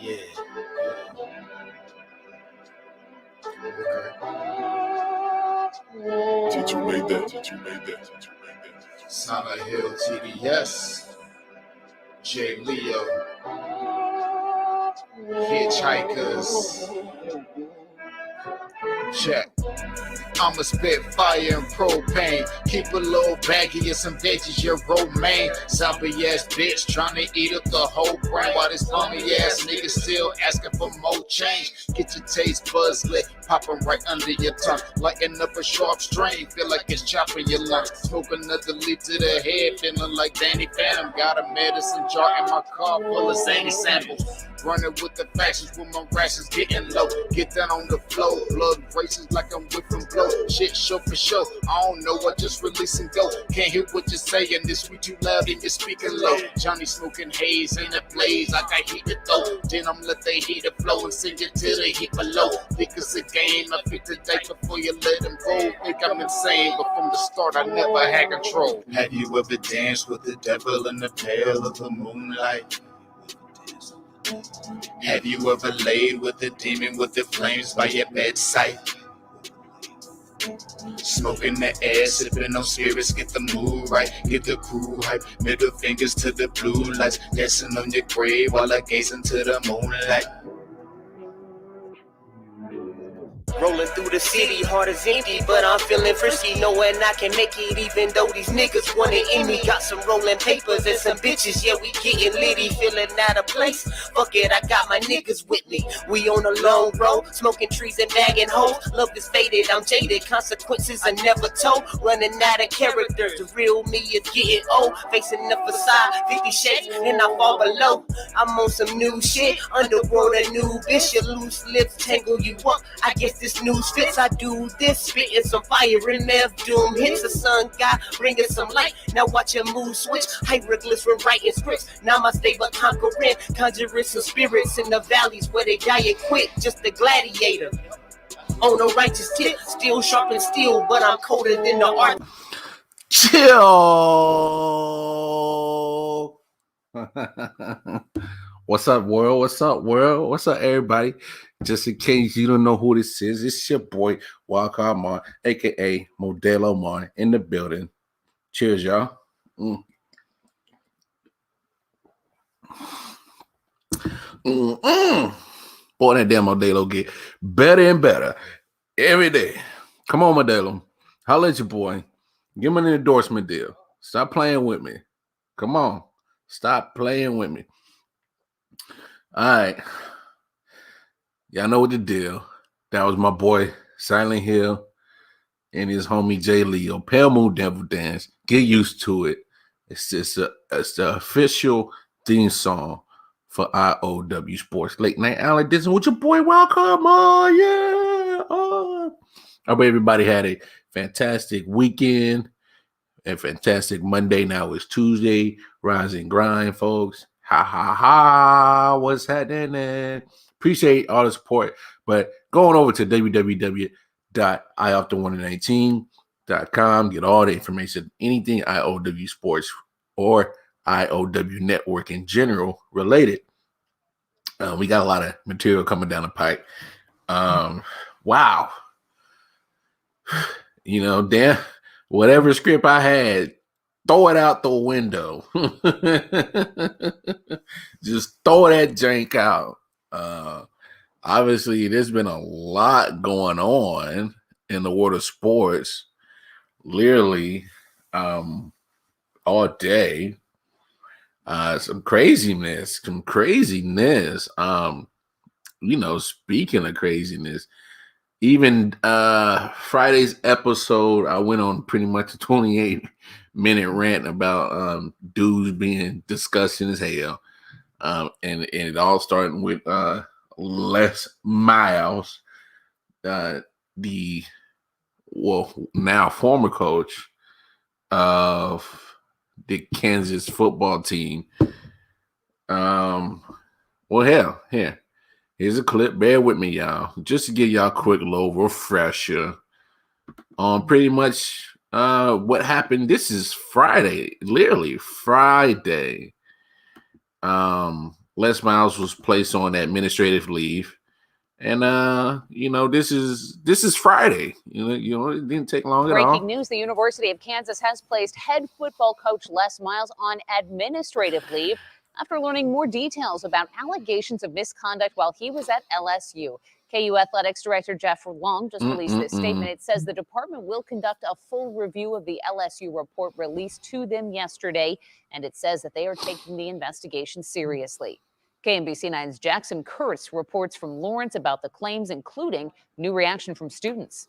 Yeah. Did you make that? Silent Hill TDS. J. Leo. Hitchhikers. Check. I'ma spit fire and propane. Keep a little baggie of some veggies, your romaine. Soppy ass bitch tryna eat up the whole brain. While this bummy ass nigga still asking for more change. Get your taste buds lit, popping right under your tongue. Lighting up a sharp string, feel like it's chopping your lungs. Smoke another leaf to the head, feeling like Danny Phantom. Got a medicine jar in my car full of zany samples. Running with the factions with my rations getting low. Get down on the flow, blood races like I'm whipping blow. Shit show for show, I don't know, I just release and go. Can't hear what you're saying, this sweet too loud and you're speaking low. Johnny smoking haze, ain't a blaze, I got heated though. Then I'm let the heater flow and sing it to the heat below. Think it's a game, I pick the date before you let them roll. Think I'm insane, but from the start I never had control. Have you ever danced with the devil in the pale of the moonlight? Have you ever laid with a demon with the flames by your bedside? Smoking the air, sipping on spirits, get the mood right, get the crew hype, middle fingers to the blue lights, dancing on your grave while I gaze into the moonlight. Rolling through the city, heart is empty, but I'm feeling frisky, knowing I can make it even though these niggas want it in me. Got some rolling papers and some bitches, yeah, we getting litty, feeling out of place. Fuck it, I got my niggas with me. We on a long road, smoking trees and bagging hoes. Love is faded, I'm jaded, consequences are never told. Running out of characters, the real me is getting old. Facing the facade, 50 shades, and I fall below. I'm on some new shit, underworld a new bitch. Your loose lips tangle you up, I guess this news fits. I do this, spitting some fire in Mev Doom. Hits the sun god, bringing some light. Now watch your mood switch. Hieroglyphs from writing scripts. Now my stable conquering, conjuring some spirits in the valleys where they die and quit. Just a gladiator on a righteous tip, still sharp and steel, but I'm colder than the art. Chill. What's up, world? What's up, world? What's up, everybody? Just in case you don't know who this is, it's your boy Wildcard Mon, aka Modelo Mon, in the building. Cheers, y'all. Boy, that damn Modelo get better and better every day. Come on, Modelo. Holla at your boy. Give me an endorsement deal. Stop playing with me. Come on. Stop playing with me. All right. Y'all know what the deal. That was my boy Silent Hill and his homie J. Leo. Pale Moon Devil Dance. Get used to it. It's the official theme song for I.O.W. Sports Late Night Alley Disney with your boy Welcome on. Yeah. I hope everybody had a fantastic weekend and fantastic Monday. Now it's Tuesday. Rise and grind, folks. Ha ha ha. What's happening? Appreciate all the support. But going over to www.I.O.W.119.com, get all the information, anything I.O.W. Sports or I.O.W. Network in general related. We got a lot of material coming down the pipe. Wow. You know, damn, whatever script I had, throw it out the window. Just throw that jank out. Obviously, there's been a lot going on in the world of sports, literally all day. Some craziness. You know, speaking of craziness, even Friday's episode, I went on pretty much a 28-minute rant about dudes being disgusting as hell. And it all started with Les Miles, the now former coach of the Kansas football team. Here's a clip. Bear with me, y'all, just to give y'all a quick little refresher on pretty much what happened. This is Friday, literally Friday. Les Miles was placed on administrative leave. And this is Friday. It didn't take long at all. Breaking news, the University of Kansas has placed head football coach Les Miles on administrative leave after learning more details about allegations of misconduct while he was at LSU. KU Athletics Director Jeff Long just released this statement. It says the department will conduct a full review of the LSU report released to them yesterday, and it says that they are taking the investigation seriously. KNBC 9's Jackson Kurtz reports from Lawrence about the claims, including new reaction from students.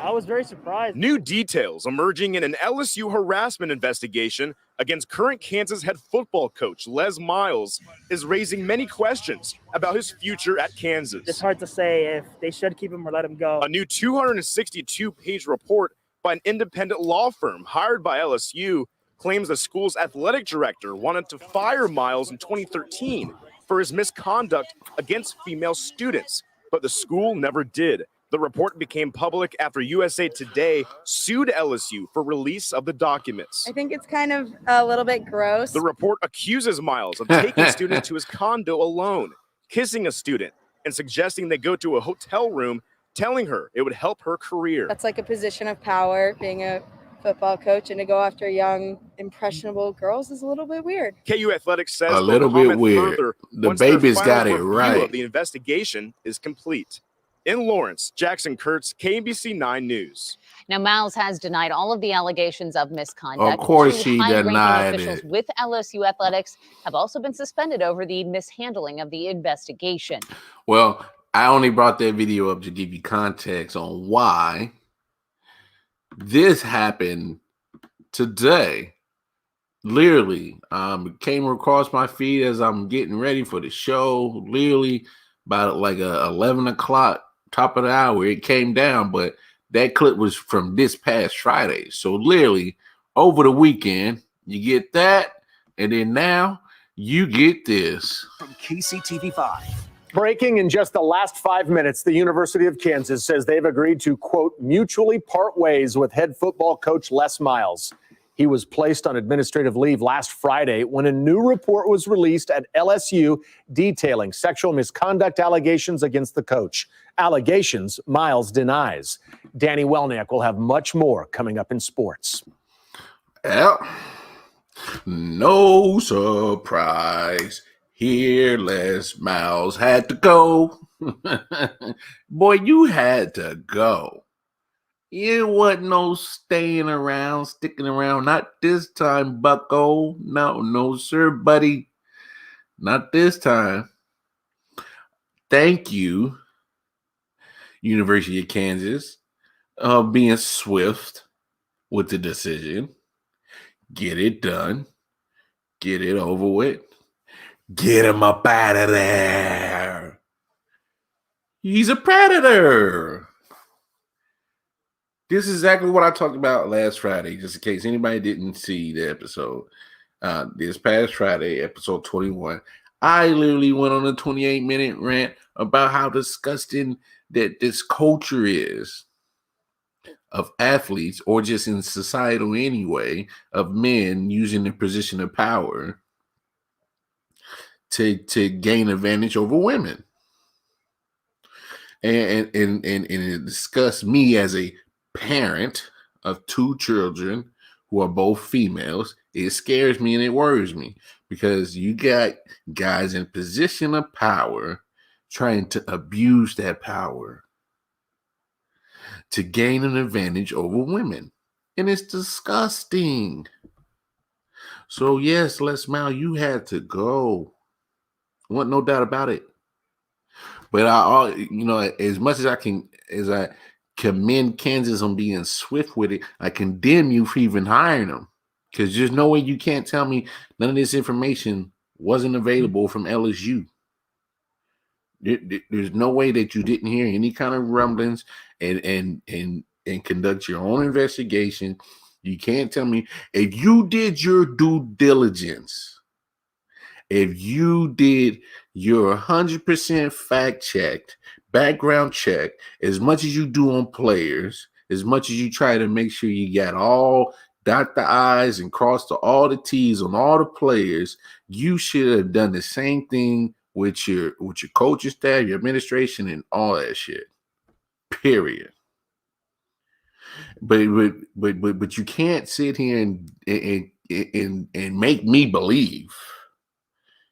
I was very surprised. New details emerging in an LSU harassment investigation against current Kansas head football coach Les Miles is raising many questions about his future at Kansas. It's hard to say if they should keep him or let him go. A new 262-page report by an independent law firm hired by LSU claims the school's athletic director wanted to fire Miles in 2013 for his misconduct against female students, but the school never did. The report became public after USA Today sued LSU for release of the documents. I think it's kind of a little bit gross. The report accuses Miles of taking students to his condo alone, kissing a student, and suggesting they go to a hotel room, telling her it would help her career. That's like a position of power, being a football coach, and to go after young, impressionable girls is a little bit weird. KU Athletics says a little bit weird. The baby's got it right. The investigation is complete. In Lawrence, Jackson Kurtz, KNBC 9 News. Now, Miles has denied all of the allegations of misconduct. Of course, Two she high-ranking denied officials it. with LSU Athletics have also been suspended over the mishandling of the investigation. Well, I only brought that video up to give you context on why this happened today. Literally, it came across my feed as I'm getting ready for the show. Literally, about like 11 o'clock, top of the hour, it came down. But that clip was from this past Friday. So literally, over the weekend, you get that, and then now you get this. From KCTV5. Breaking in just the last 5 minutes, the University of Kansas says they've agreed to, quote, mutually part ways with head football coach Les Miles. He was placed on administrative leave last Friday when a new report was released at LSU detailing sexual misconduct allegations against the coach. Allegations Miles denies. Danny Welnick will have much more coming up in sports. Well, no surprise. Here, Les Miles had to go. Boy, you had to go. It wasn't no staying around, sticking around. Not this time, bucko. No, sir, buddy. Not this time. Thank you, University of Kansas, being swift with the decision. Get it done. Get it over with. Get him up out of there. He's a predator. This is exactly what I talked about last Friday, just in case anybody didn't see the episode. This past Friday, episode 21, I literally went on a 28-minute rant about how disgusting that this culture is of athletes, or just in societal anyway, of men using their position of power to gain advantage over women. And it discussed me as a parent of two children who are both females. It scares me and it worries me because you got guys in position of power trying to abuse that power to gain an advantage over women. And it's disgusting. So yes, Les Miles, you had to go. Want no doubt about it. But as much as I commend Kansas on being swift with it, I condemn you for even hiring them. Because there's no way you can't tell me none of this information wasn't available from LSU. There's no way that you didn't hear any kind of rumblings and conduct your own investigation. You can't tell me if you did your due diligence. If you did your 100% fact checked, background check, as much as you do on players, as much as you try to make sure you got all dot the I's and cross all the T's on all the players, you should have done the same thing with your coaching staff, your administration, and all that shit. Period. But you can't sit here and make me believe,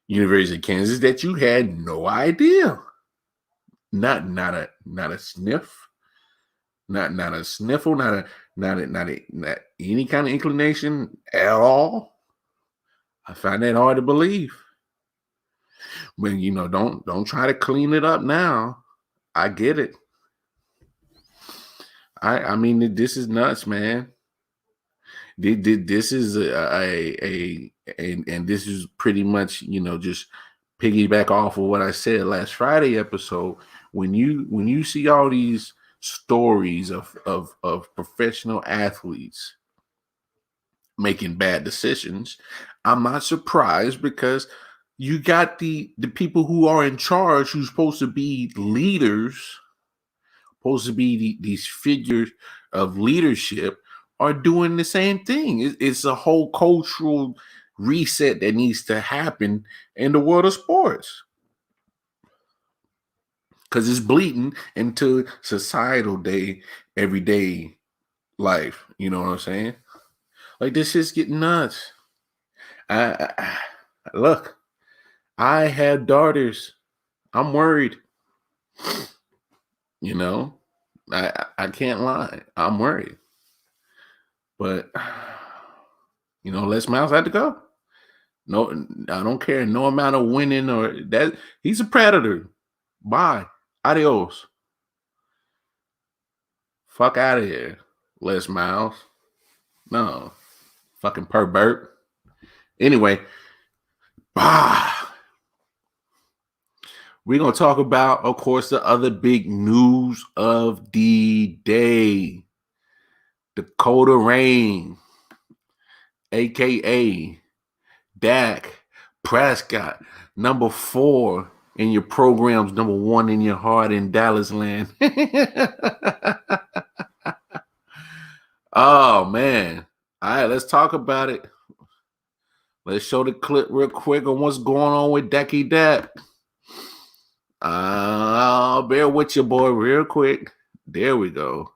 University of Kansas, that you had no idea. Not a sniff. Not a sniffle, not any kind of inclination at all. I find that hard to believe. But don't try to clean it up now. I get it. I mean, this is nuts, man. This is and this is pretty much just piggyback off of what I said last Friday episode. When you see all these stories of professional athletes making bad decisions, I'm not surprised, because you got the people who are in charge, who's supposed to be leaders, supposed to be these figures of leadership, are doing the same thing. It's a whole cultural reset that needs to happen in the world of sports, because it's bleeding into societal everyday life. You know what I'm saying? Like, this is getting nuts. Look, I have daughters. I'm worried. I can't lie. I'm worried. But Les Miles had to go. No, I don't care. No amount of winning or that. He's a predator. Bye. Adios. Fuck out of here, Les Miles. No. Fucking pervert. Anyway. We're going to talk about, of course, the other big news of the day. Dakota Rain, a.k.a. Dak Prescott, number 4 in your programs, number 1 in your heart in Dallas land. Oh, man. All right, let's talk about it. Let's show the clip real quick on what's going on with Dacky Dak. I'll bear with you, boy, real quick. There we go.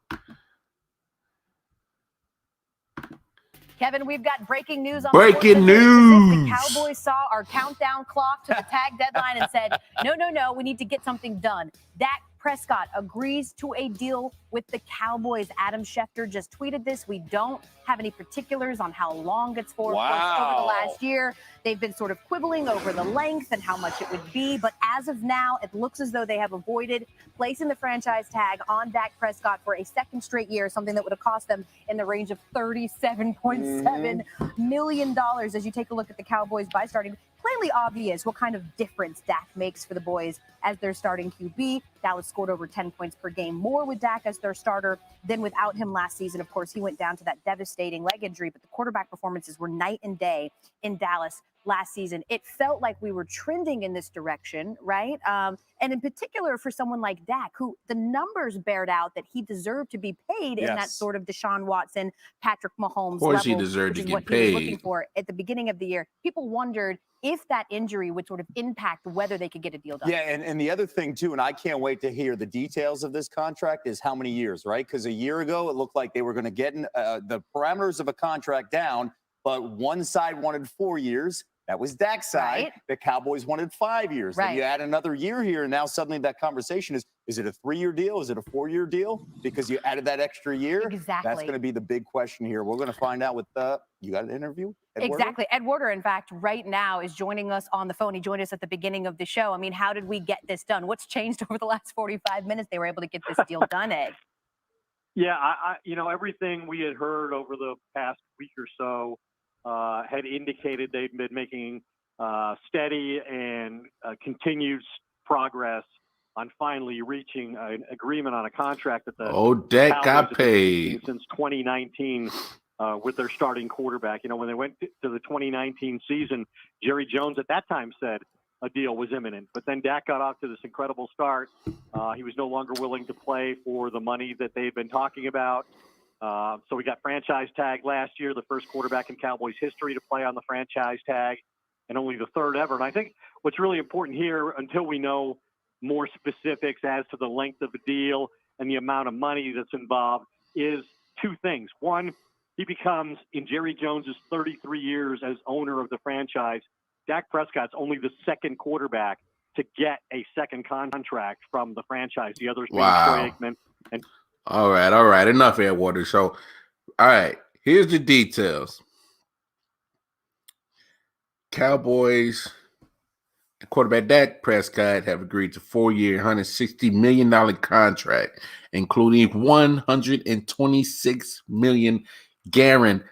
Kevin, we've got breaking news on breaking news. The Cowboys saw our countdown clock to the tag deadline and said, no, we need to get something done. Dak Prescott agrees to a deal with the Cowboys. Adam Schefter just tweeted this. We don't have any particulars on how long it's for. Wow. Of course, over the last year, they've been sort of quibbling over the length and how much it would be. But as of now, it looks as though they have avoided placing the franchise tag on Dak Prescott for a second straight year, something that would have cost them in the range of $37.7 million. As you take a look at the Cowboys by starting, plainly obvious what kind of difference Dak makes for the boys as their starting QB. Dallas scored over 10 points per game more with Dak as their starter than without him last season. Of course, he went down to that devastating leg injury, but the quarterback performances were night and day in Dallas last season. It felt like we were trending in this direction, right? And in particular for someone like Dak, who the numbers bared out that he deserved to be paid in that sort of Deshaun Watson, Patrick Mahomes of course level, he deserved which to is get what paid. he was looking for at the beginning of the year. People wondered if that injury would sort of impact whether they could get a deal done. Yeah, and the other thing, too, and I can't wait to hear the details of this contract, is how many years, right? Because a year ago, it looked like they were going to get the parameters of a contract down, but one side wanted 4 years. That was Dak's side. Right. The Cowboys wanted 5 years. Right. Then you add another year here, and now suddenly that conversation is it a 3-year deal? Is it a 4-year deal? Because you added that extra year? Exactly. That's going to be the big question here. We're going to find out with you got an interview? Exactly. Ed Warder, in fact, right now is joining us on the phone. He joined us at the beginning of the show. I mean, how did we get this done? What's changed over the last 45 minutes? They were able to get this deal done, Ed. Yeah, I everything we had heard over the past week or so had indicated they'd been making steady and continued progress on finally reaching an agreement on a contract that the Dak got paid since 2019 with their starting quarterback. You know, when they went to the 2019 season, Jerry Jones at that time said a deal was imminent. But then Dak got off to this incredible start. He was no longer willing to play for the money that they've been talking about. So we got franchise tag last year, the first quarterback in Cowboys history to play on the franchise tag, and only the third ever. And I think what's really important here, until we know more specifics as to the length of the deal and the amount of money that's involved, is two things. One, he becomes, in Jerry Jones's 33 years as owner of the franchise, Dak Prescott's only the second quarterback to get a second contract from the franchise. The others being Troy Aikman. And all right. Enough, Edwater. So, all right, here's the details. Cowboys quarterback Dak Prescott have agreed to 4-year, $160 million contract, including $126 million guaranteed.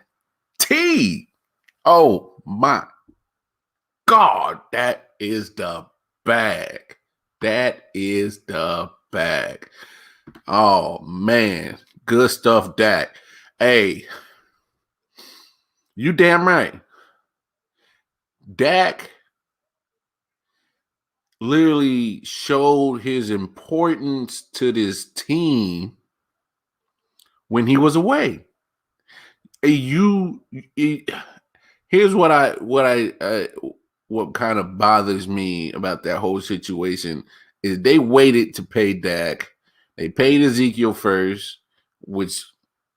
Oh my God, that is the bag. That is the bag. Oh man, good stuff, Dak. Hey, you damn right. Dak literally showed his importance to this team when he was away. Here's what kind of bothers me about that whole situation is they waited to pay Dak. They paid Ezekiel first, which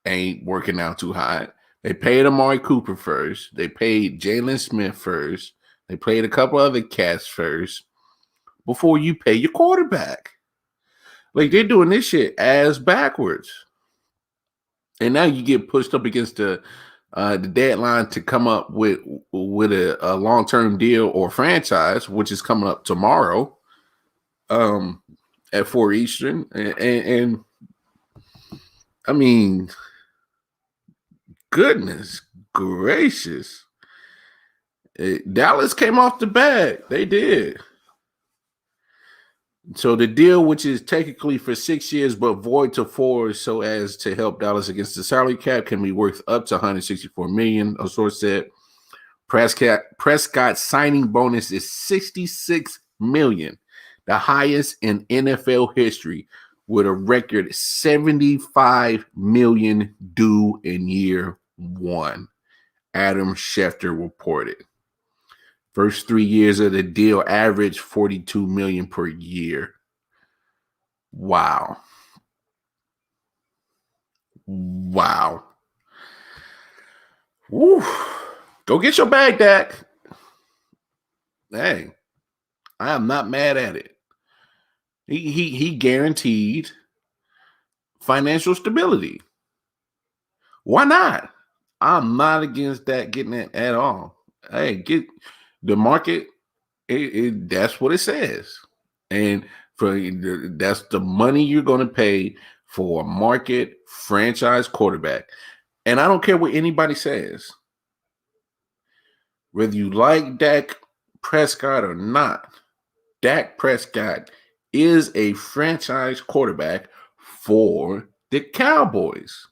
ain't working out too hot. They paid Amari Cooper first. They paid Jalen Smith first. They paid a couple other cats first before you pay your quarterback. Like, they're doing this shit ass backwards. And now you get pushed up against the deadline to come up with a long-term deal or franchise, which is coming up tomorrow at 4 Eastern. And I mean, goodness gracious. Dallas came off the bat. They did. So the deal, which is technically for 6 years but void to 4, so as to help Dallas against the salary cap, can be worth up to $164 million. A source said Prescott's signing bonus is $66 million, the highest in NFL history, with a record $75 million due in year 1. Adam Schefter reported. First 3 years of the deal averaged $42 million per year. Wow. Woo. Go get your bag, Dak. Hey, I am not mad at it. He guaranteed financial stability. Why not? I'm not against that getting it at all. Hey, get the market. That's what it says, and that's the money you're going to pay for a market franchise quarterback. And I don't care what anybody says, whether you like Dak Prescott or not. Dak Prescott is a franchise quarterback for the Cowboys.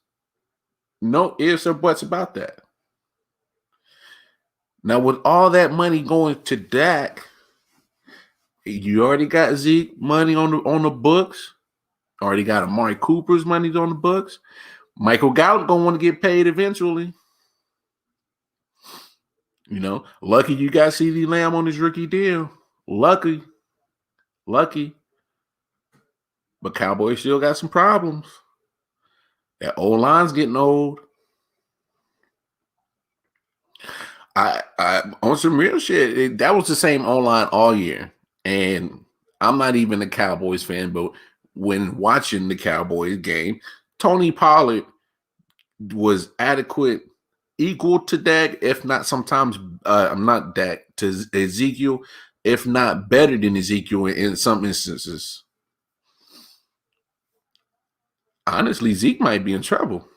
No ifs or buts about that. Now, with all that money going to Dak, you already got Zeke money on the books. Already got Amari Cooper's money on the books. Michael Gallup gonna want to get paid eventually. You know, lucky you got CeeDee Lamb on his rookie deal. Lucky. But Cowboys still got some problems. That O-line's getting old. I on some real shit, that was the same O-line all year. And I'm not even a Cowboys fan, but when watching the Cowboys game, Tony Pollard was adequate, equal to Dak, if not sometimes, I'm not Dak, to Ezekiel, if not better than Ezekiel in some instances. Honestly, Zeke might be in trouble.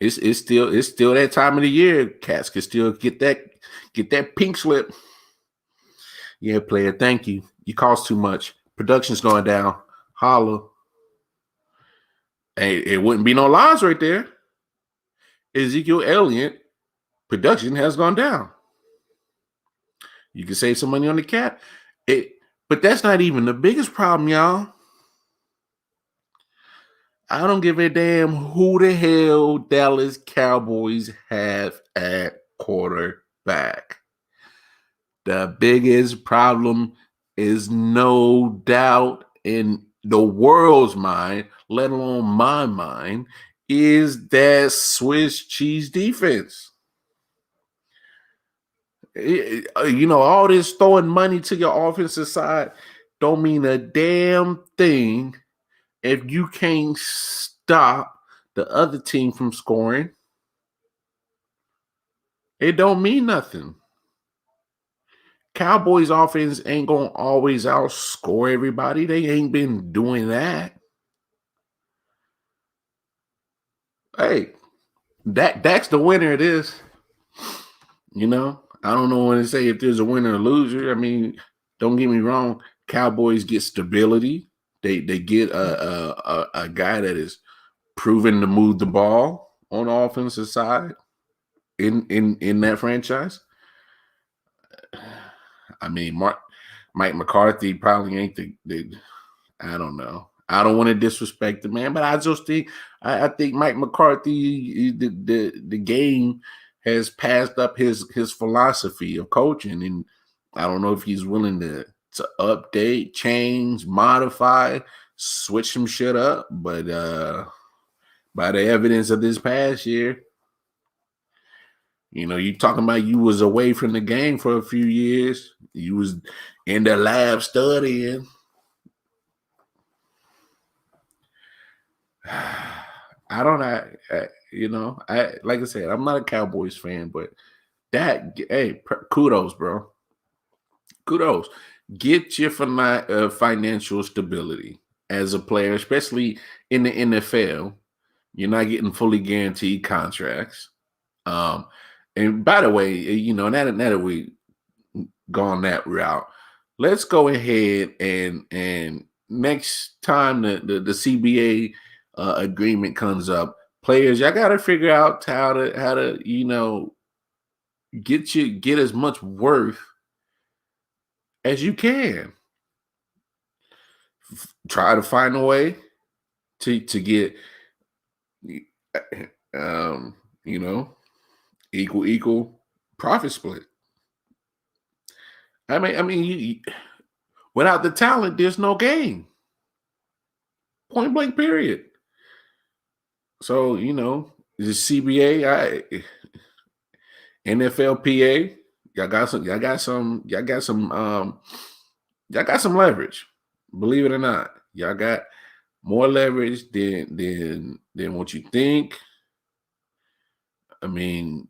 It's still that time of the year. Cats can still get that pink slip. Yeah, player, thank you. You cost too much. Production's going down. Holla. Hey, it wouldn't be no lies right there. Ezekiel Elliott, production has gone down. You can save some money on the cap. But that's not even the biggest problem, y'all. I don't give a damn who the hell Dallas Cowboys have at quarterback. The biggest problem is no doubt in the world's mind, let alone my mind, is that Swiss cheese defense. All this throwing money to your offensive side don't mean a damn thing if you can't stop the other team from scoring. It don't mean nothing. Cowboys offense ain't gonna always outscore everybody. They ain't been doing that. Hey, Dak's the winner of this. I don't know when to say if there's a winner or loser. I mean, don't get me wrong. Cowboys get stability. They get a guy that is proven to move the ball on the offensive side in that franchise. I mean, Mike McCarthy probably ain't the I don't know. I don't want to disrespect the man, but I just think I think Mike McCarthy, the game has passed up his philosophy of coaching, and I don't know if he's willing to update, change, modify, switch some shit up. But by the evidence of this past year, you talking about you was away from the game for a few years. You was in the lab studying. I don't know. Like I said, I'm not a Cowboys fan, but kudos, bro. Kudos. Get your financial stability as a player, especially in the NFL. You're not getting fully guaranteed contracts. And by the way, now that we gone that route, let's go ahead and next time the CBA agreement comes up, players, y'all got to figure out how to get as much worth as you can. Try to find a way to get equal profit split. I mean, without the talent, there's no game. Point blank, period. So, the CBA, NFLPA, y'all got some leverage. Believe it or not, y'all got more leverage than what you think. I mean,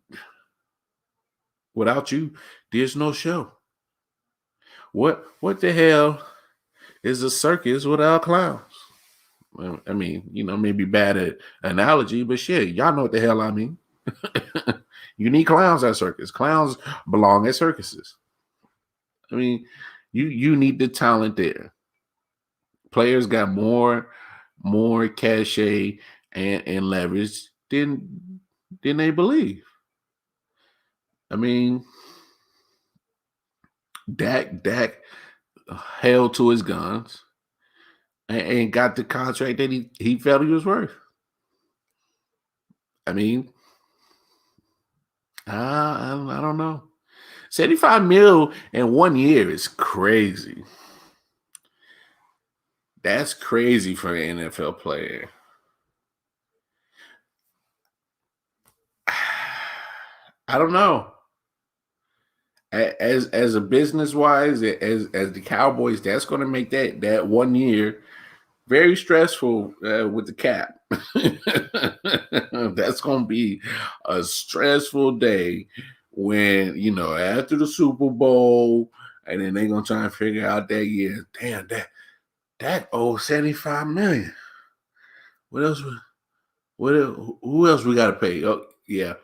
without you, there's no show. What the hell is a circus without clowns? Well, I mean, maybe bad at analogy, but shit, y'all know what the hell I mean. You need clowns at circus. Clowns belong at circuses. I mean, you need the talent there. Players got more cachet and leverage than they believe. I mean, Dak held to his guns and got the contract that he felt he was worth. I mean, I don't know. 75 mil in 1 year is crazy. That's crazy for an NFL player. I don't know. As a business wise, as the Cowboys, that's going to make that 1 year very stressful with the cap. That's going to be a stressful day when, after the Super Bowl, and then they're going to try and figure out that year, damn, that owes $75 million. What else? Who else we got to pay? Oh, yeah.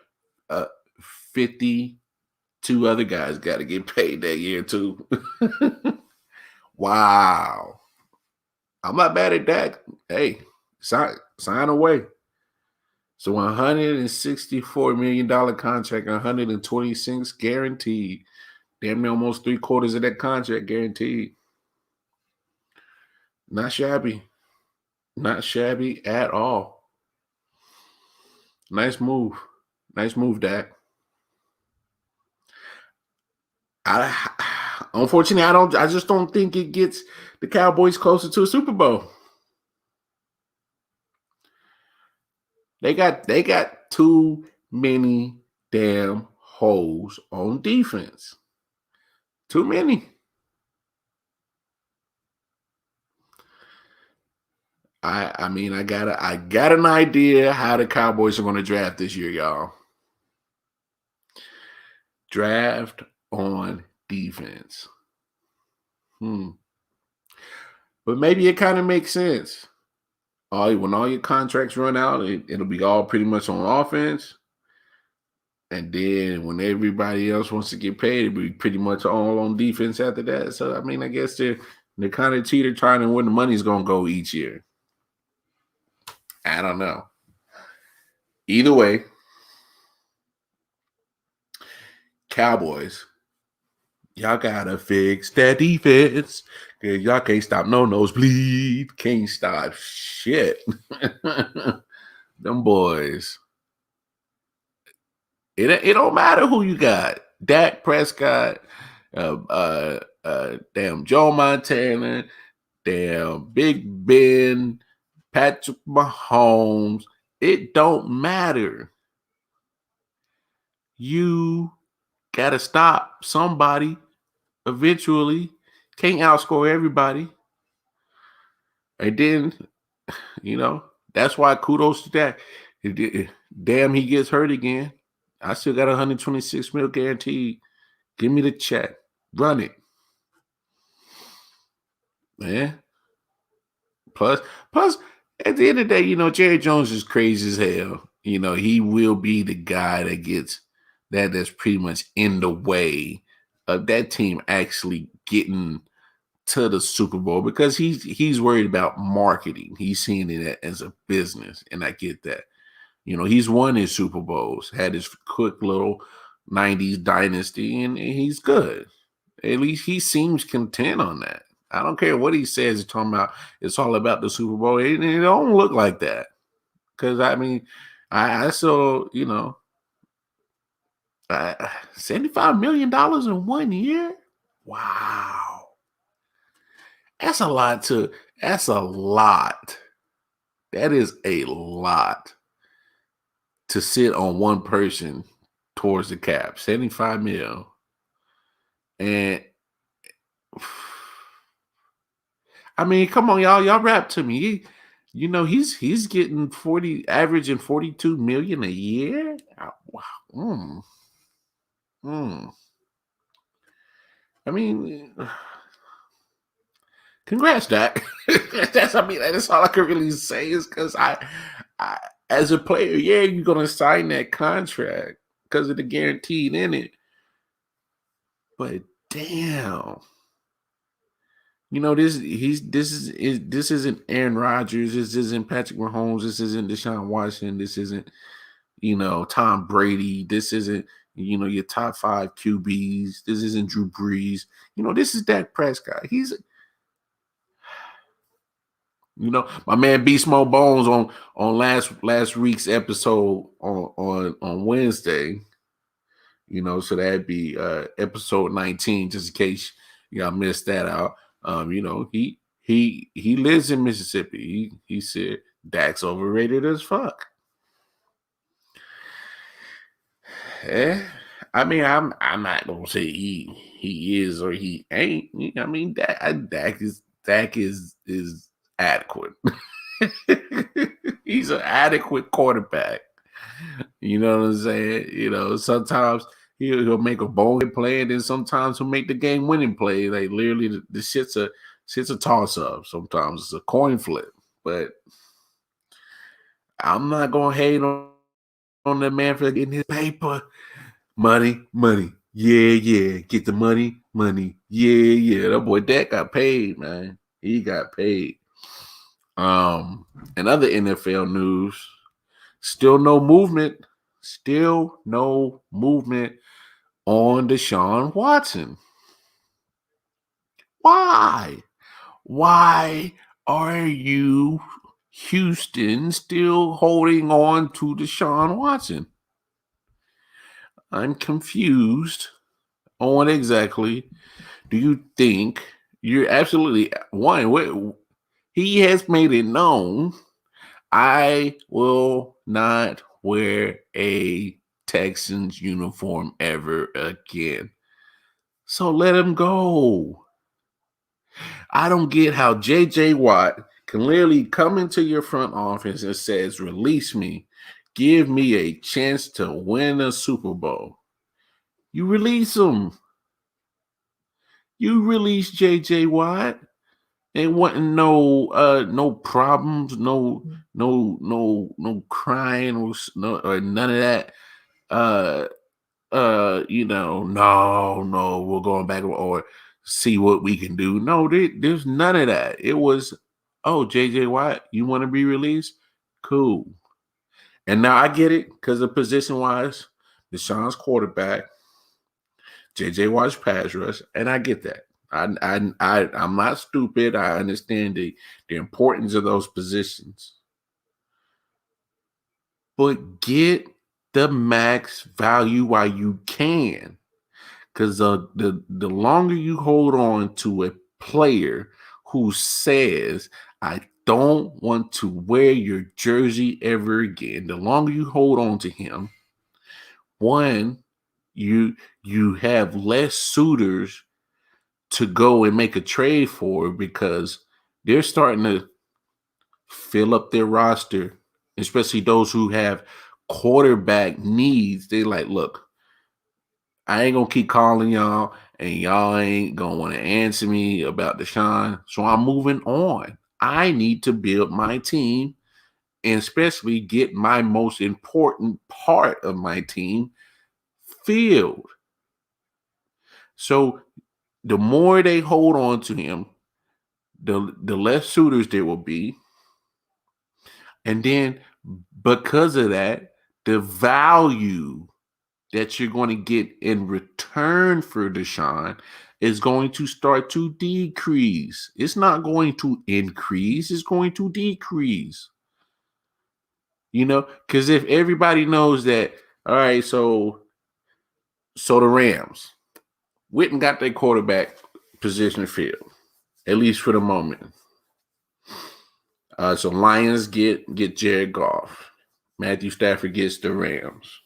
52 other guys got to get paid that year too. Wow. I'm not bad at that. Hey, sign away. So $164 million contract, 126 guaranteed. Damn near almost 3/4 of that contract guaranteed. Not shabby. Not shabby at all. Nice move. Nice move, Dak. Unfortunately, I just don't think it gets the Cowboys closer to a Super Bowl. They got too many damn holes on defense. Too many. I mean, I got an idea how the Cowboys are going to draft this year, y'all. Draft on defense. But maybe it kind of makes sense. When all your contracts run out, it'll be all pretty much on offense. And then when everybody else wants to get paid, it'll be pretty much all on defense after that. So, I mean, I guess they're kind of teeter-tottering where the money's going to go each year. I don't know. Either way, Cowboys, y'all got to fix that defense. Because y'all can't stop no nosebleed. Can't stop shit. Them boys. It don't matter who you got. Dak Prescott, damn Joe Montana, damn Big Ben, Patrick Mahomes. It don't matter. You gotta stop somebody eventually. Can't outscore everybody. And then, that's why kudos to Dak. Damn, he gets hurt again. I still got $126 million guaranteed. Give me the check. Run it. Man. Plus, at the end of the day, Jerry Jones is crazy as hell. He will be the guy that gets that's pretty much in the way of that team actually getting to the Super Bowl because he's worried about marketing. He's seeing it as a business, and I get that. He's won his Super Bowls, had his quick little 90s dynasty, and he's good. At least he seems content on that. I don't care what he says. He's talking about it's all about the Super Bowl. It don't look like that. Because, I mean, I still, $75 million in 1 year? Wow. That's a lot. That is a lot to sit on one person towards the cap. 75 mil. And I mean, come on, y'all rap to me. He's getting averaging 42 million a year. Wow. I mean, congrats, Dak. That's all I can really say is because I as a player, yeah, you're gonna sign that contract because of the guaranteed in it. But damn. This isn't Aaron Rodgers. This isn't Patrick Mahomes. This isn't Deshaun Watson. This isn't, Tom Brady. This isn't, your top 5 QBs. This isn't Drew Brees. This is Dak Prescott. He's, my man Beast Mo Bones on last week's episode on Wednesday. So that'd be episode 19, just in case y'all missed that out. He lives in Mississippi. He said Dak's overrated as fuck. I mean, I'm not gonna say he is or he ain't. I mean, Dak is adequate. He's an adequate quarterback. You know what I'm saying? Sometimes he'll make a bonehead play, and then sometimes he'll make the game-winning play. Like literally, the shit's a toss-up. Sometimes it's a coin flip. But I'm not gonna hate on that man for getting his paper. Money. Yeah. Get the money. Yeah. That boy Dak got paid, man. He got paid. And other NFL news, still no movement on Deshaun Watson. Why are you Houston still holding on to Deshaun Watson? I'm confused on what exactly do you think. You're absolutely one. He has made it known, I will not wear a Texans uniform ever again. So let him go. I don't get how J.J. Watt can literally come into your front office and says, release me. Give me a chance to win a Super Bowl. You release him. You release J.J. Watt. Ain't wanting no problems, no crying or none of that. No, we're going back or see what we can do. No, there's none of that. It was, oh, JJ Watt, you want to be released? Cool. And now I get it because of position wise, Deshaun's quarterback, JJ Watt's pass rush, and I get that. I'm not stupid. I understand the importance of those positions. But get the max value while you can. Because the longer you hold on to a player who says, I don't want to wear your jersey ever again, the longer you hold on to him, one, you have less suitors to go and make a trade for because they're starting to fill up their roster, especially those who have quarterback needs. They like, look, I ain't gonna keep calling y'all, and y'all ain't gonna want to answer me about Deshaun. So I'm moving on. I need to build my team and especially get my most important part of my team filled. So the more they hold on to him, the less suitors there will be. And then because of that, the value that you're going to get in return for Deshaun is going to start to decrease. It's not going to increase, it's going to decrease. You know, because if everybody knows that, all right, so the Rams, Witten got their quarterback position filled, at least for the moment. So Lions get Jared Goff. Matthew Stafford gets the Rams.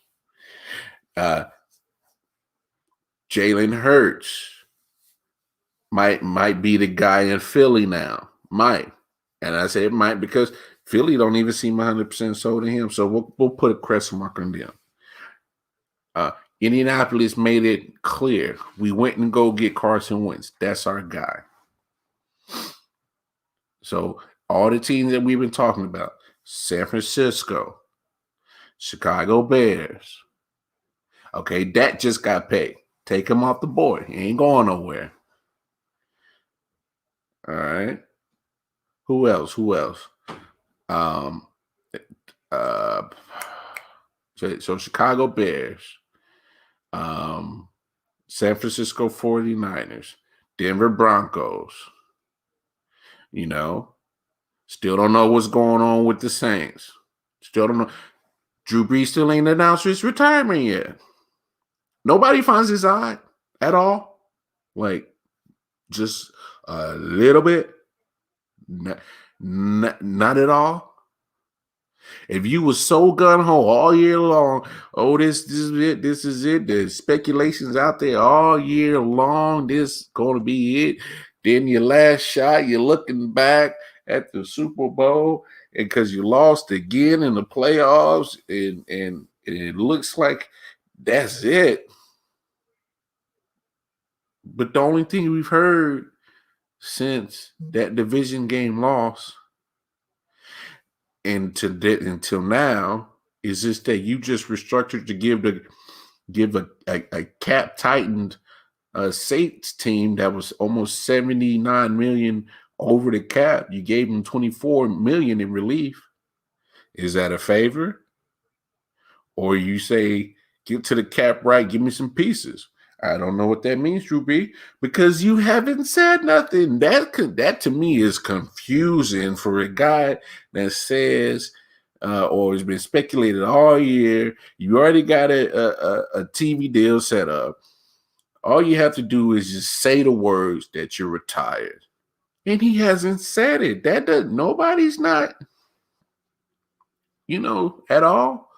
Jalen Hurts might be the guy in Philly now. Might. And I say it might because Philly don't even seem 100% sold to him. So we'll put a question mark on them. Indianapolis made it clear. We went and go get Carson Wentz. That's our guy. So all the teams that we've been talking about, San Francisco, Chicago Bears. Okay, that just got paid. Take him off the board. He ain't going nowhere. All right. Who else? So Chicago Bears, San Francisco 49ers, Denver Broncos. You know, still don't know what's going on with the Saints. Still don't know. Drew Brees still ain't announced his retirement yet. Nobody finds his eye at all. Like, just a little bit. Not at all. If you was so gun-ho all year long, oh, this is it. There's speculations out there all year long. This is going to be it. Then your last shot, you're looking back at the Super Bowl, and because you lost again in the playoffs, and it looks like that's it. But the only thing we've heard since that division game loss and until now is just that you just restructured to give a cap tightened Saints team that was almost 79 million over the cap. You gave them 24 million in relief. Is that a favor? Or you say, get to the cap right, give me some pieces. I don't know what that means, Drew B, because you haven't said nothing. That to me is confusing for a guy that says or has been speculated all year. You already got a TV deal set up. All you have to do is just say the words that you're retired. And he hasn't said it. Nobody's not, at all.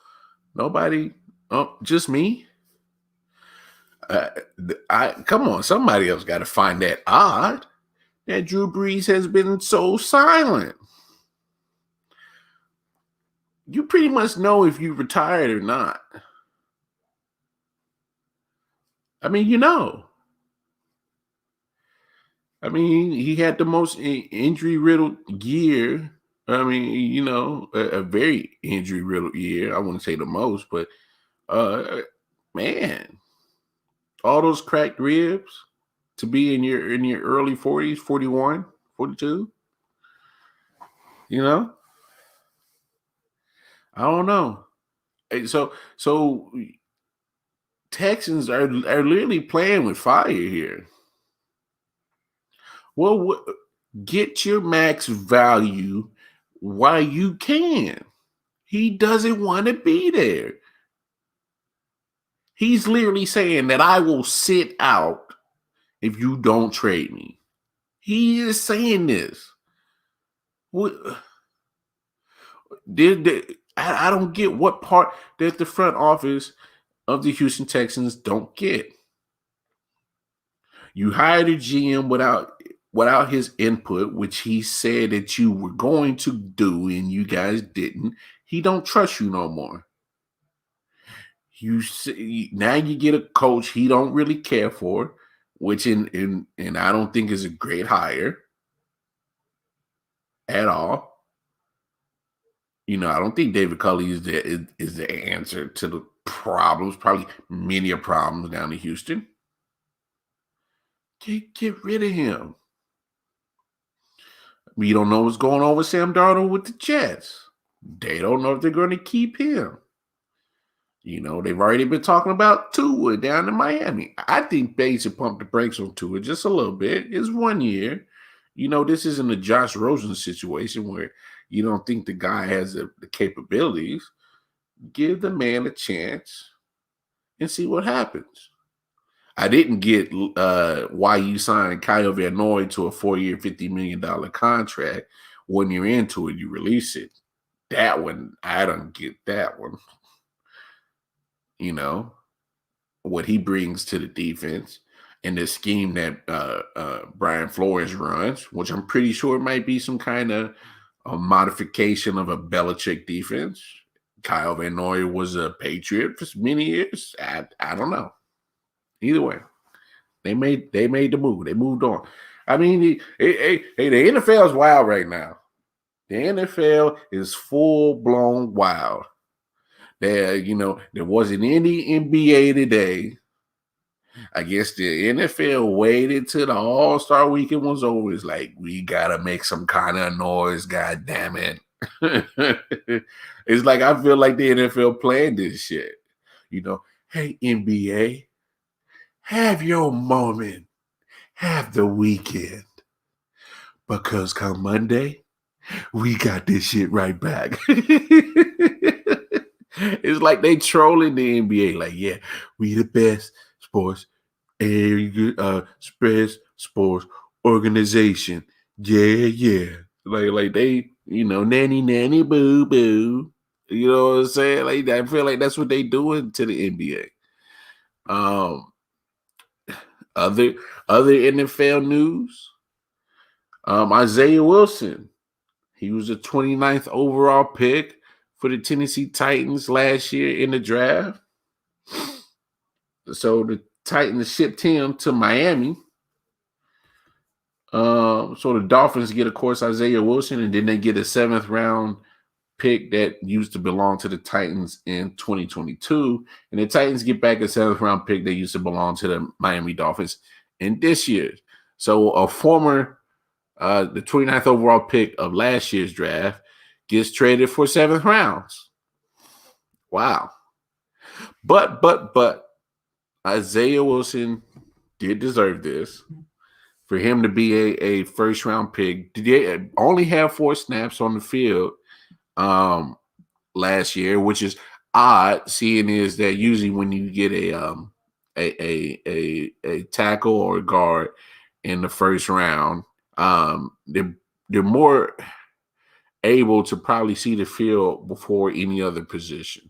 Nobody, just me. Come on, somebody else got to find that odd that Drew Brees has been so silent. You pretty much know if you retired or not. I mean, I mean, he had the most injury-riddled year. I mean, a very injury-riddled year. I wouldn't say the most, but man, all those cracked ribs to be in your early 40s, 41, 42. I don't know. So Texans are literally playing with fire here. Well, get your max value while you can. He doesn't want to be there. He's literally saying that I will sit out if you don't trade me. He is saying this. I don't get what part that the front office of the Houston Texans don't get. You hired a GM without his input, which he said that you were going to do and you guys didn't. He don't trust you no more. Now you get a coach he don't really care for, which and I don't think is a great hire at all. I don't think David Culley is the answer to the problems, probably many problems down in Houston. Get rid of him. We don't know what's going on with Sam Darnold with the Jets. They don't know if they're going to keep him. They've already been talking about Tua down in Miami. I think they should pump the brakes on Tua just a little bit. It's 1 year. This isn't a Josh Rosen situation where you don't think the guy has the capabilities. Give the man a chance and see what happens. I didn't get why you signed Kyle Van Noy to a 4-year, $50 million contract. When you're into it, you release it. That one, I don't get that one. What he brings to the defense and the scheme that Brian Flores runs, which I'm pretty sure might be some kind of a modification of a Belichick defense. Kyle Van Noy was a Patriot for many years. I don't know. Either way, they made the move. They moved on. I mean, the NFL is wild right now. The NFL is full-blown wild. There wasn't any NBA today. I guess the NFL waited till the All-Star weekend was over. It's like, we got to make some kind of noise, God damn it. It's like, I feel like the NFL planned this shit. Hey, NBA, have your moment. Have the weekend. Because come Monday, we got this shit right back. It's like they trolling the NBA. Like, yeah, we the best sports sports organization. Yeah. Like they, nanny boo boo. You know what I'm saying? Like, I feel like that's what they doing to the NBA. Other NFL news. Isaiah Wilson. He was a 29th overall pick for the Tennessee Titans last year in the draft. So the Titans shipped him to Miami. So the Dolphins get, of course, Isaiah Wilson, and then they get a 7th round pick that used to belong to the Titans in 2022. And the Titans get back a 7th round pick that used to belong to the Miami Dolphins in this year. So a former, the 29th overall pick of last year's draft gets traded for 7th rounds. Wow. But Isaiah Wilson did deserve this. For him to be a first round pick, they only have 4 snaps on the field last year, which is odd. Seeing is that usually when you get a tackle or a guard in the first round, they're more able to probably see the field before any other position.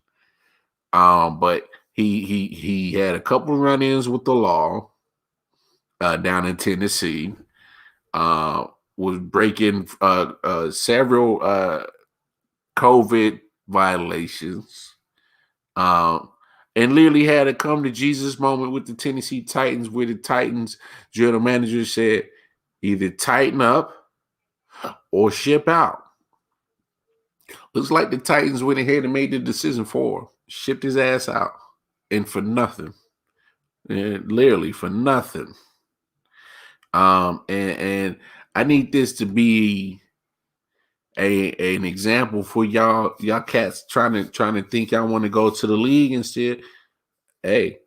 But he had a couple run-ins with the law down in Tennessee. Was breaking several COVID violations. And literally had a come to Jesus moment with the Tennessee Titans, where the Titans general manager said, either tighten up or ship out. Looks like the Titans went ahead and made the decision for him. Shipped his ass out. And for nothing. And literally for nothing. And I need this to be an example for y'all cats trying to think y'all want to go to the league instead. Hey,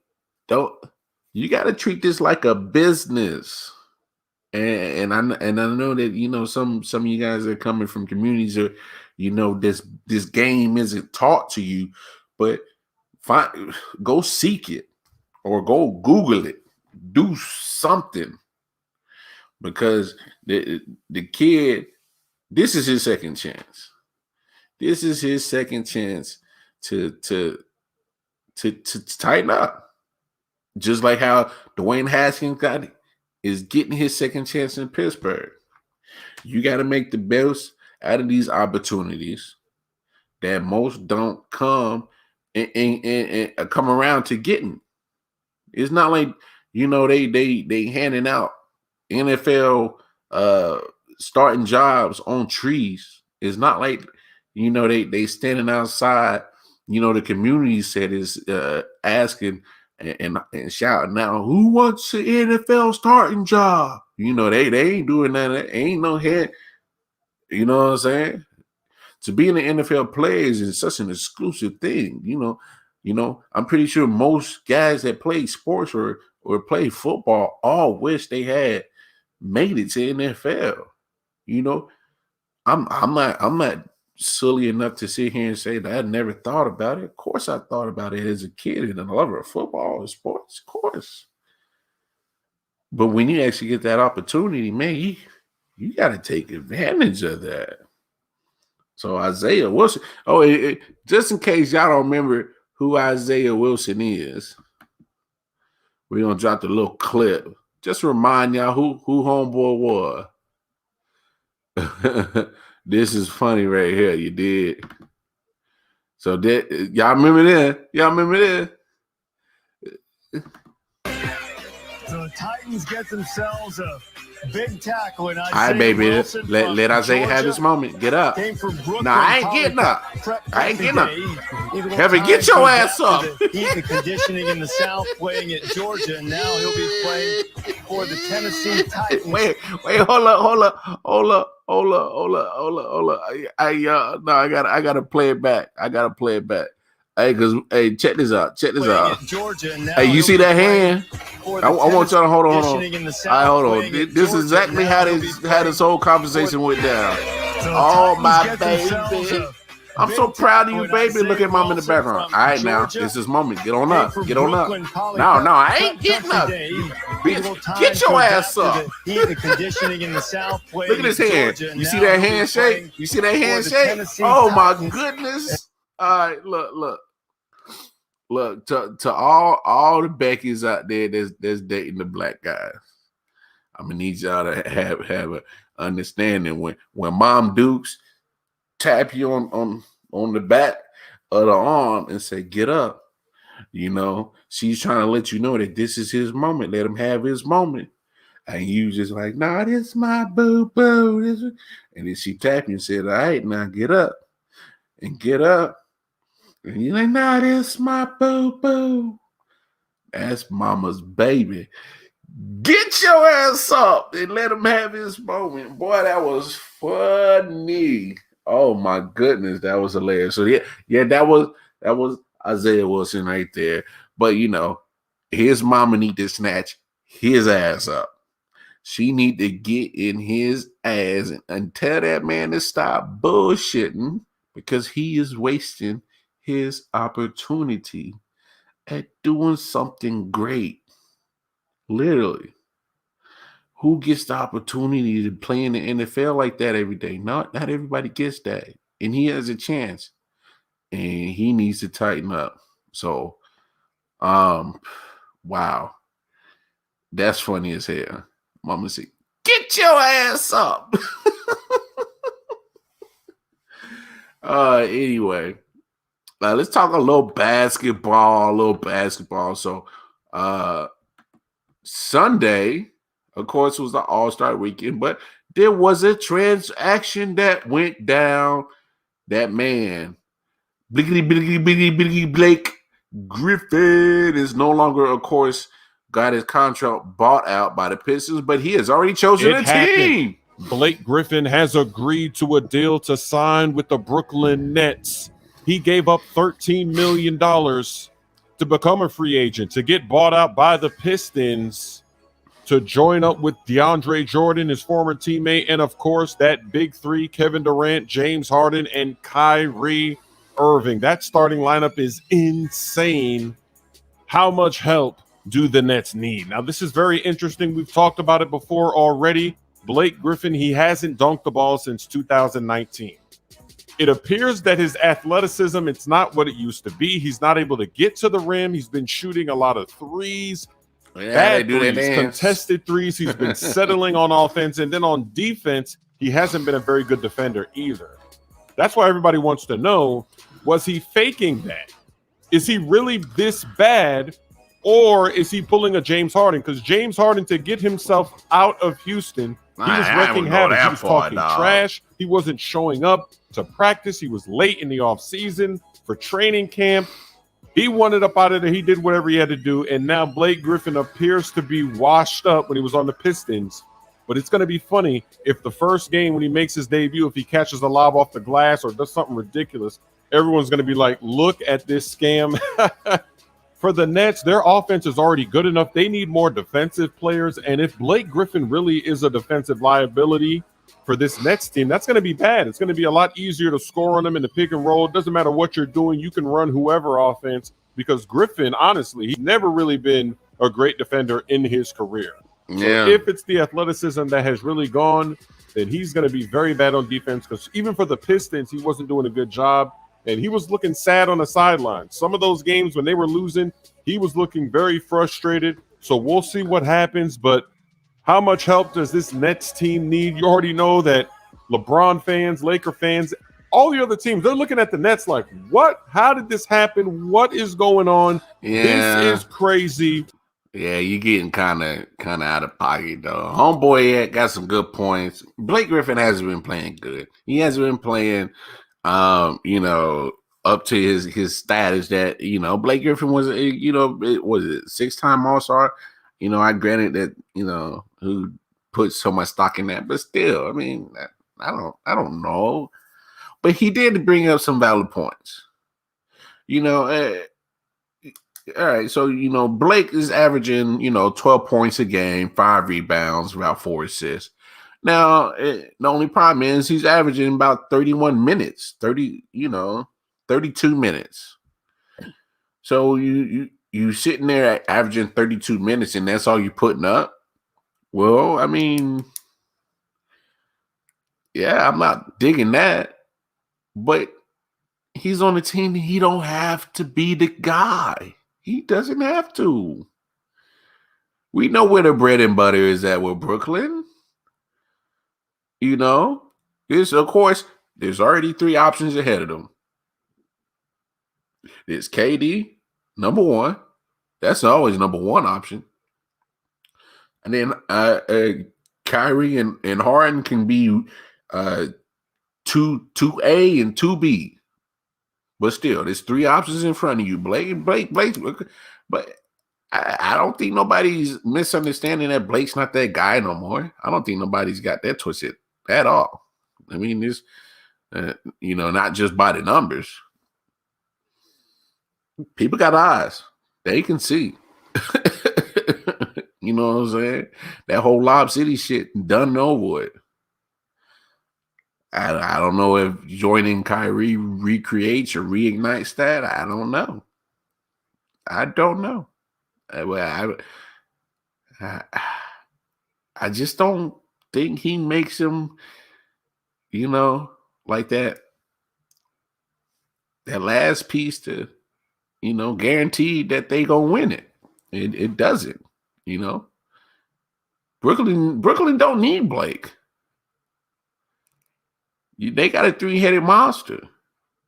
you got to treat this like a business. And I know that some of you guys are coming from communities that this game isn't taught to you, but go seek it or go Google it, do something, because the kid, this is his second chance. This is his second chance to tighten up, just like how Dwayne Haskins is getting his second chance in Pittsburgh. You got to make the best out of these opportunities that most don't come and come around to getting. It's not like they handing out NFL starting jobs on trees. It's not like they standing outside. The community set is asking and shouting out, who wants an NFL starting job? They ain't doing that. Ain't no head. You know what I'm saying? To be in the NFL players is such an exclusive thing. I'm pretty sure most guys that play sports or play football all wish they had made it to NFL. I'm not silly enough to sit here and say that I never thought about it. Of course I thought about it as a kid and a lover of football and sports, of course. But when you actually get that opportunity, man, you got to take advantage of that. So Isaiah Wilson. Just in case y'all don't remember who Isaiah Wilson is, we're gonna drop the little clip. Just remind y'all who homeboy was. This is funny right here. You did. So that y'all remember that? Y'all remember that? The Titans get themselves a big tackle. And all right, baby. Let Isaiah have this moment. Get up. No, I ain't getting up. I ain't getting up. Kevin, get your ass up. Heat and conditioning in the South, playing at Georgia, and now he'll be playing for the Tennessee Titans. Wait, hold up. I gotta play it back. Hey, check this out. Georgia, hey, you see that hand? I want y'all to hold on. All right, hold on. This is exactly how this whole conversation went down. Oh, my baby. I'm so proud of you, baby. Look at mom in the background. All right, now, it's this moment. Get on up. No, I ain't getting up. Bitch, get your ass up. Look at this hand. You see that handshake? Oh, my goodness. All right, look, to all the Beckys out there that's dating the black guys, I'm gonna need y'all to have an understanding when Mom Dukes tap you on the back of the arm and say, get up. She's trying to let you know that this is his moment. Let him have his moment. And you just like, nah, this is my boo-boo. And then she tapped you and said, all right, now get up. And get up. And you're like, nah, this is my boo-boo. That's mama's baby. Get your ass up and let him have his moment. Boy, that was funny. Oh my goodness, that was hilarious. So yeah, that was Isaiah Wilson right there. But his mama need to snatch his ass up. She need to get in his ass and tell that man to stop bullshitting because he is wasting his opportunity at doing something great. Literally. Who gets the opportunity to play in the NFL like that every day? Not everybody gets that. And he has a chance. And he needs to tighten up. So, wow. That's funny as hell. Mama said, get your ass up. Anyway, let's talk a little basketball. So, Sunday, of course, was the All-Star weekend, but there was a transaction that went down. That man, Blake Griffin, is no longer, of course, got his contract bought out by the Pistons, but he has already chosen a team. Blake Griffin has agreed to a deal to sign with the Brooklyn Nets. He gave up $13 million to become a free agent, to get bought out by the Pistons, to join up with DeAndre Jordan, his former teammate, and of course that big three, Kevin Durant, James Harden, and Kyrie Irving. That starting lineup is insane. How much help do the Nets need? Now, this is very interesting. We've talked about it before already. Blake Griffin, he hasn't dunked the ball since 2019. It appears that his athleticism, it's not what it used to be. He's not able to get to the rim. He's been shooting a lot of threes. Bad threes, contested threes. He's been settling on offense. And then on defense, he hasn't been a very good defender either. That's why everybody wants to know, was he faking that? Is he really this bad? Or is he pulling a James Harden? Because James Harden, to get himself out of Houston, he was wrecking havoc. He was talking trash. He wasn't showing up to practice. He was late in the offseason for training camp. He wanted up out of there. He did whatever he had to do. And now Blake Griffin appears to be washed up when he was on the Pistons. But it's going to be funny if the first game when he makes his debut, if he catches a lob off the glass or does something ridiculous, everyone's going to be like, look at this scam. For the Nets, their offense is already good enough. They need more defensive players. And if Blake Griffin really is a defensive liability for this Nets team, that's going to be bad. It's going to be a lot easier to score on them in the pick and roll. It doesn't matter what you're doing. You can run whoever offense, because Griffin, honestly, he's never really been a great defender in his career. Yeah. So if it's the athleticism that has really gone, then he's going to be very bad on defense, because even for the Pistons, he wasn't doing a good job. And he was looking sad on the sideline. Some of those games when they were losing, he was looking very frustrated. So we'll see what happens. But how much help does this Nets team need? You already know that LeBron fans, Laker fans, all the other teams, they're looking at the Nets like, what? How did this happen? What is going on? Yeah. This is crazy. Yeah, you're getting kind of out of pocket, though. Homeboy got some good points. Blake Griffin hasn't been playing good. He hasn't been playing up to his status that, Blake Griffin was, was it 6-time All-Star? I granted that, who put so much stock in that, but still, I mean, I don't know. But he did bring up some valid points. All right, so, Blake is averaging, 12 points a game, 5 rebounds, about 4 assists. Now, the only problem is he's averaging about 31 minutes, 32 minutes. So you sitting there averaging 32 minutes and that's all you're putting up? Well, I mean, yeah, I'm not digging that. But he's on the team and he don't have to be the guy. He doesn't have to. We know where the bread and butter is at with Brooklyn. Of course, there's already 3 options ahead of them. There's KD, number 1. That's always number 1 option. And then Kyrie and Harden can be 2A and 2B. But still, there's 3 options in front of you. Blake. But I don't think nobody's misunderstanding that Blake's not that guy no more. I don't think nobody's got that twisted at all. I mean, it's, not just by the numbers. People got eyes. They can see. You know what I'm saying? That whole Lob City shit done and over with. I don't know if joining Kyrie recreates or reignites that. I don't know. I don't know. I just don't think he makes him, like that last piece to, guarantee that they gonna win it. It doesn't, Brooklyn don't need Blake. They got a 3-headed monster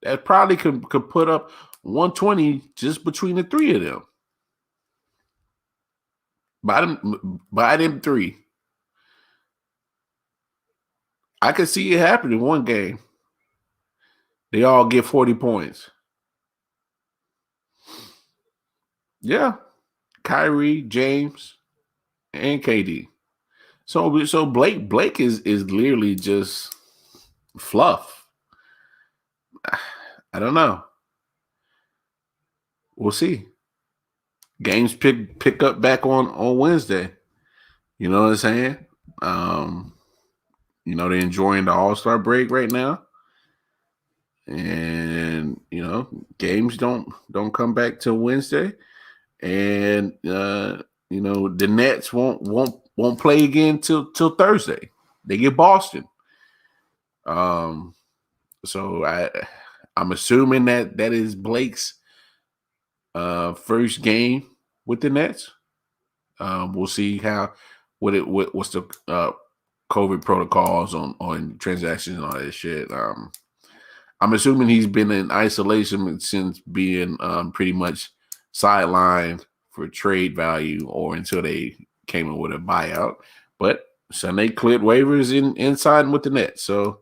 that probably could put up 120 just between the three of them. By them three. I could see it happen in one game. They all get 40 points. Yeah. Kyrie, James, and KD. So Blake is literally just fluff. I don't know. We'll see. Games pick up back on Wednesday. You know what I'm saying? They're enjoying the All-Star break right now. And games don't come back till Wednesday. And the Nets won't play again till Thursday. They get Boston. So I'm assuming that is Blake's first game with the Nets. We'll see what's the COVID protocols on transactions and all that shit. I'm assuming he's been in isolation since being pretty much sidelined for trade value or until they came in with a buyout. But Sunday cleared waivers inside with the Nets. So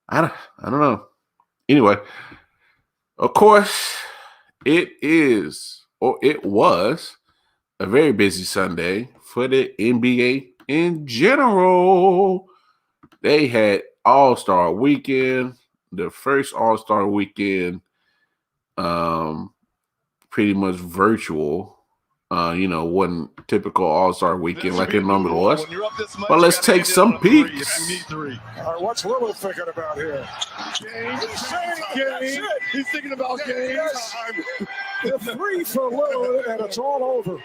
I don't know. Anyway, of course, it was a very busy Sunday for the NBA in general. They had All-Star Weekend, the first All-Star Weekend, pretty much virtual. Wasn't typical All-Star Weekend like it normally was. But let's take some peeks. All right, what's Lillard thinking about here? Game. He's thinking about game time. The 3 for Lillard, and it's all over.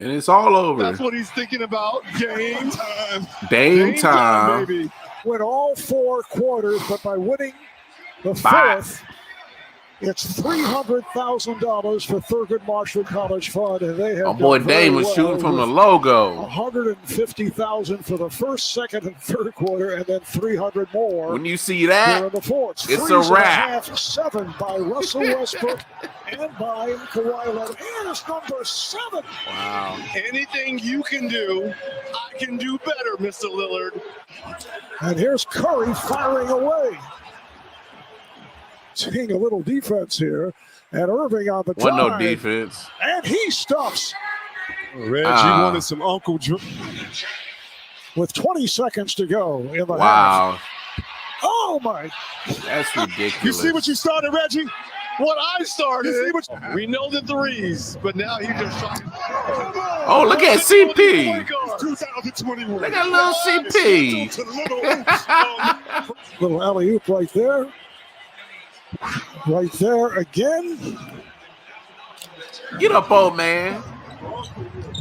And it's all over. That's what he's thinking about. Game time. Dame time. Baby. Win all 4 quarters, but by winning the 5th, it's $300,000 for Thurgood Marshall College Fund, and they have. My boy Dame was shooting from the logo. $150,000 for the first, second, and third quarter, and then $300 more. When you see that, in the fourth. It's a wrap. 7 by Russell Westbrook and by Kawhi Leonard. And it's number 7. Wow! Anything you can do, I can do better, Mr. Lillard. And here's Curry firing away. Seeing a little defense here, and Irving on the drive. Wasn't no defense. And he stuffs. Reggie wanted some Uncle Drew. With 20 seconds to go in the half. Wow. Oh, my. That's ridiculous. You see what you started, Reggie? What I started. We know the threes, but now he just shot. Oh, look at CP. 2021. Look at little CP. Little alley-oop right there. Right there again. Get up, old man.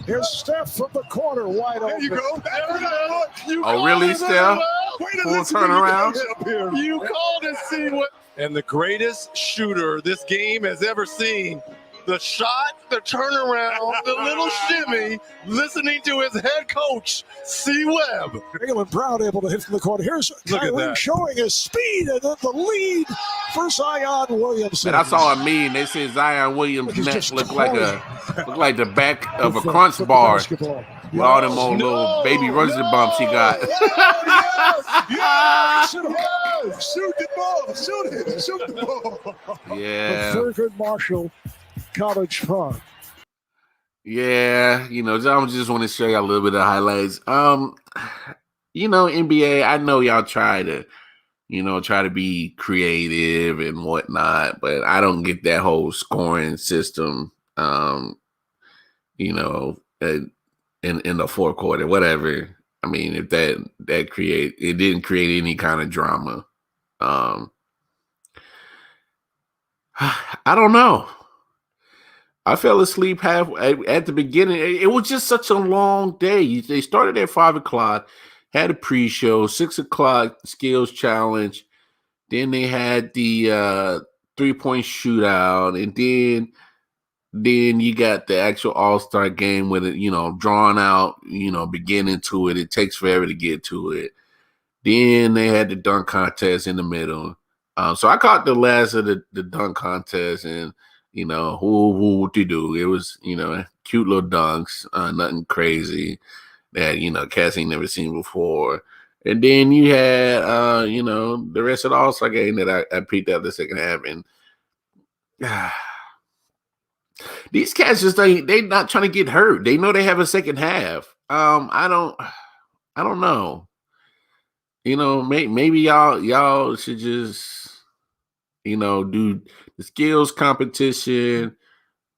Here's Steph from the corner, wide open. There you go. Oh, really, Steph? Full turnaround. You called and see what. And the greatest shooter this game has ever seen. The shot, the turnaround, the little shimmy, listening to his head coach, C. Webb. Jaylen Brown able to hit from the corner. Here's Kyrie showing his speed, and then the lead for Zion Williamson. Man, I saw a meme. They said Zion Williams' neck looked like the back of a crunch bar. With all them old little baby rosy bumps he got. Shoot the ball. Shoot it. Shoot the ball. Yeah. Thurgood Marshall College Fund. Yeah, I just want to show you a little bit of highlights. NBA, I know y'all try to be creative and whatnot, but I don't get that whole scoring system You know, in the fourth quarter, whatever. I mean, if that it didn't create any kind of drama. I don't know. I fell asleep half at the beginning. It was just such a long day. They started at 5:00, had a pre-show, 6:00 skills challenge. Then they had the 3-point shootout, and then you got the actual All-Star game with it, drawn out, beginning to it. It takes forever to get to it. Then they had the dunk contest in the middle. So I caught the last of the dunk contest, and what to do. It was, cute little dunks, nothing crazy that, cats ain't never seen before. And then you had, the rest of the All-Star game that I peeked out the second half. And these cats they not trying to get hurt. They know they have a second half. I don't know. Maybe y'all should just, do the skills competition,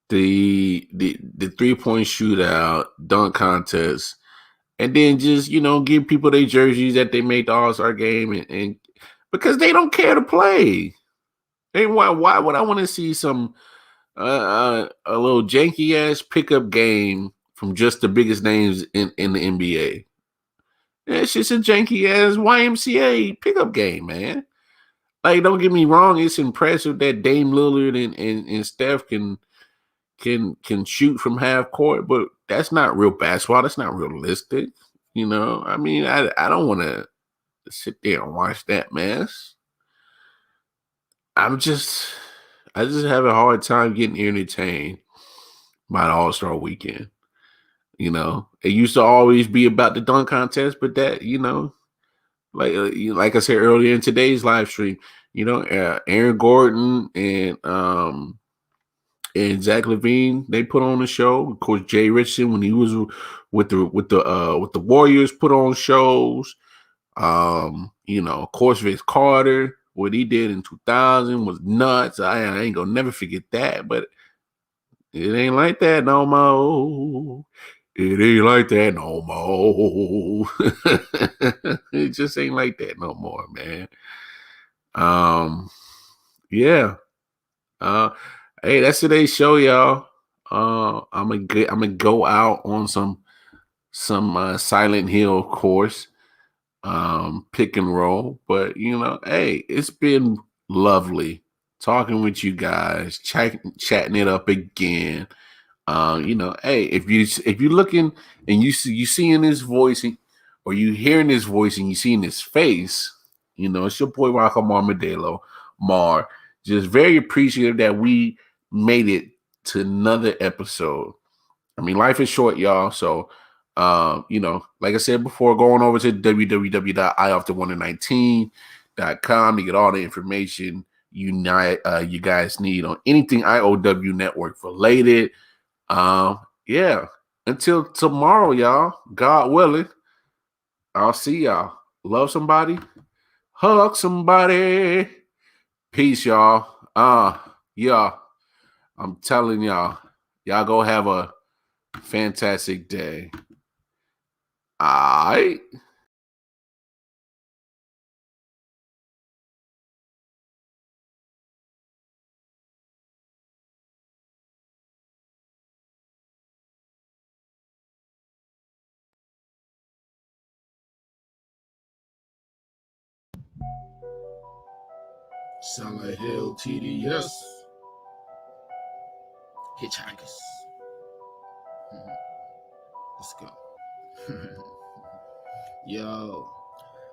the 3-point shootout, dunk contest, and then just, give people their jerseys that they made the All-Star game, and because they don't care to play. Why would I want to see some a little janky ass pickup game from just the biggest names in the NBA? It's just a janky ass YMCA pickup game, man. Like, don't get me wrong, it's impressive that Dame Lillard and Steph can shoot from half court, but that's not real basketball. That's not realistic. I mean, I don't want to sit there and watch that mess. I just have a hard time getting entertained by the All-Star weekend. It used to always be about the dunk contest, but that, like I said earlier in today's live stream, Aaron Gordon and Zach LaVine, they put on a show. Of course, Jay Richardson, when he was with the Warriors, put on shows. Of course, Vince Carter, what he did in 2000 was nuts. I ain't gonna never forget that, but it ain't like that no more. It ain't like that no more. It just ain't like that no more, man. Yeah. Hey, that's today's show, y'all. I'm gonna go out on some Silent Hill course, pick and roll. But hey, it's been lovely talking with you guys, chatting it up again. Hey, if you're looking and you seeing his voice, or you hearing his voice and you seeing his face, it's your boy Rocco Marmadelo, Mar. Just very appreciative that we made it to another episode. I mean, life is short, y'all. So, like I said before, going over to www.I.O.W.19.com to get all the information you guys need on anything I.O.W. network related. Yeah. Until tomorrow, y'all. God willing, I'll see y'all. Love somebody. Hug somebody. Peace, y'all. Yeah. I'm telling y'all go have a fantastic day. All right. Silent Hill TDS. Hitchhikers. Let's go. Yo.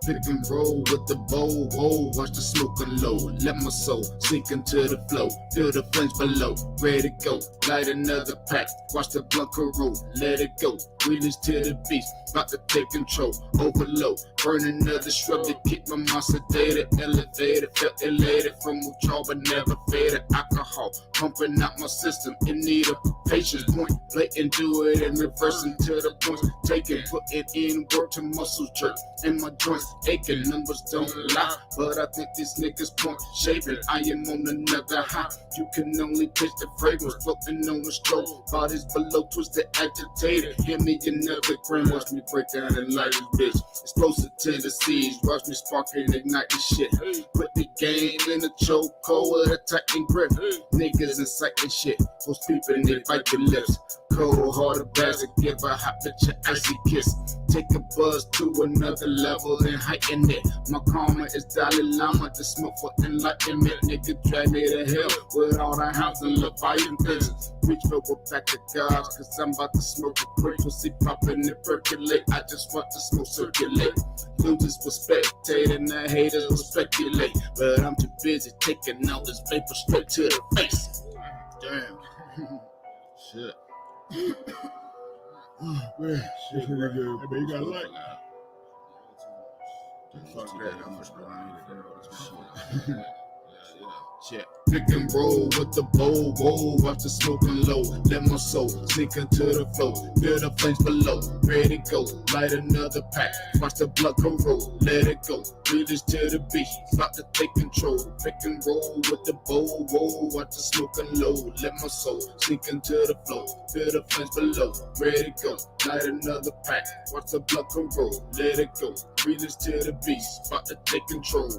Pick and roll with the bowl, whoa, watch the smoke unload. Let my soul sink into the flow, feel the flames below, ready to go. Light another pack, watch the blunt corrode, let it go. Wheelers to the beast, about to take control, overload. Burn another shrub to keep my mind sedated, elevated, felt elated from withdrawal but never faded. Alcohol pumping out my system in need of patience. Point, play and do it and reversing to the points taken, putting in work to muscles jerk in my joints. Aching numbers don't lie, but I think these niggas point shaving. I am on another high. You can only taste the fragrance floating on the stroke. Bodies below twisted, agitated. Give me another gram. Watch me break down and light this bitch. Explosive tendencies. Watch me spark and ignite this shit. Put the game in a chokehold with a tight grip. Niggas inciting shit. Those people they bite your lips. Cold hearted bastard, give a hot bitch an icy kiss. Take a buzz to another level and heighten it. My karma is Dalai Lama, the smoke for enlightenment. Nigga drag me to hell with all the hounds and Leviathan things. Reach for a pack of guards, cause I'm about to smoke a quick pussy poppin' and percolate. I just want the smoke circulate. Losers will spectate and the haters will speculate. But I'm too busy taking all this vapor straight to the face. Damn. Shit. Man, shit, right here. Hey, man, you got a light? Fuck that, I'm just going Check. Pick and roll with the bowl, whoa, watch the smoking low. Let my soul sink into the flow. Feel the flames below, ready to go. Light another pack, watch the blood corrode. Let it go, breathe this to the beat. About to take control. Pick and roll with the bowl, whoa, watch the smoking low. Let my soul sink into the flow. Feel the flames below, ready to go. Light another pack, watch the blood corrode. Let it go, breathe this to the beat. About to take control.